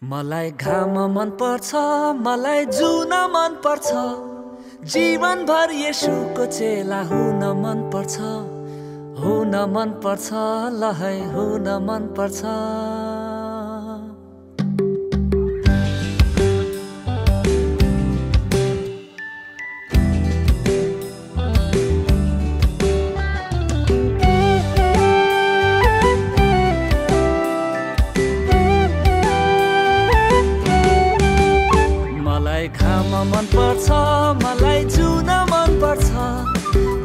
मलाई घाम मन पर्छ, मलाई जुन मन पर्छ, जीवनभर येशूको चेला हुन मन पर्छ, हुन मन पर्छ, लहै हुन मन पर्छ। घाम मन पर्छ, मलाई जुन मन पर्छ,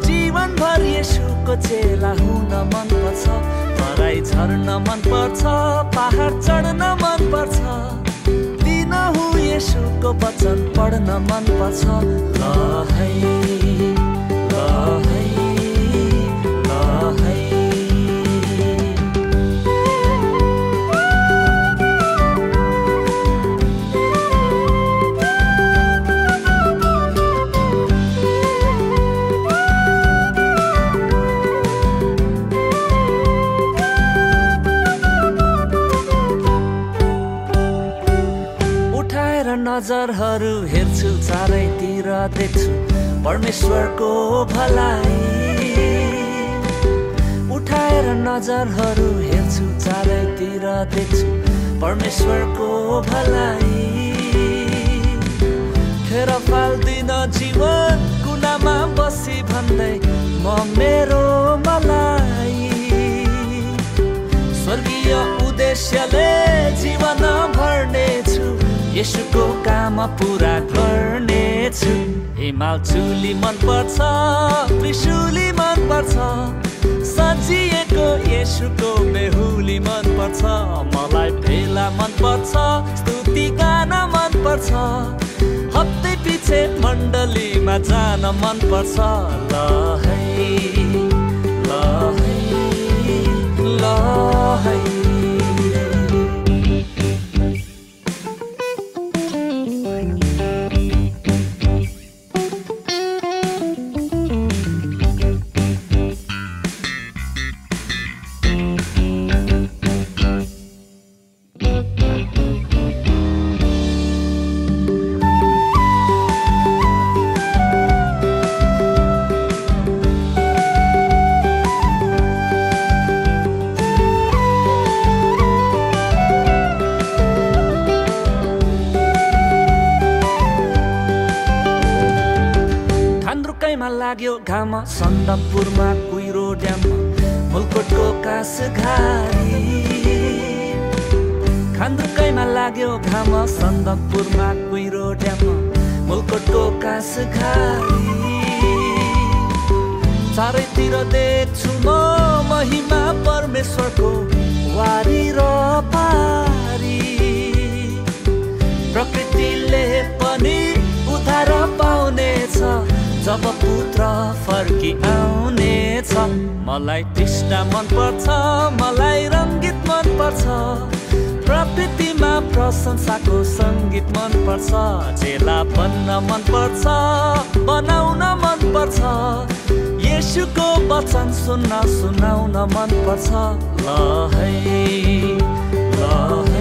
जीवनभर येशूको चेला हुन मन पर्छ, तराई झर्न मन पर्छ, पहाड चढ्न मन पर्छ, दिनहु येशूको वचन पढ्न मन पर्छ। लहै लहै लहै नजरहरू हेर्छु, चारैतिर देख्छु परमेश्वरको भलाइ। उठाएर नजरहरू हेर्छु, चारैतिर देख्छु परमेश्वरको भलाइ। खेर फाल्दिन जीवन कुनामा बसी भन्दै म मेरो मलाई स्वर्गीय उद्देश्यले जीवन भर्नेछु, येशूको काम पुरा गर्नेछु। हिमाल चुली मन पर्छ, त्रिशूली मन पर्छ, सजिएको येशूको बेहुली मन पर्छ। मलाई भेला मन पर्छ, स्तुति गान मन पर्छ, हप्तै पछि मण्डलीमा जान मन पर्छ। लहै लहै लहै लाग्यो घाम, सन्दकपुरमा कुहिरो ड्याममा मुलकोटको कास घारी। खान्द्रुकैमा लाग्यो घाम, सन्दकपुरमा कुहिरो ड्याममा मुलकोटको कास घारी। चारैतिर देख्छु म महिमा परमेश्वरको वारी र पारी। प्रकृतिले पनि उद्धार पाउनेछ जब पुत्र फर्की आउनेछ। मलाई तृष्णा मन पर्छ, मलाई रङ्गीत मन पर्छ, प्रकृतिमा प्रशंसाको सङ्गीत मन पर्छ। चेला बन्न मन पर्छ, बनाउन मन पर्छ, येशूको वचन सुनाउन मन पर्छ। लहै लहै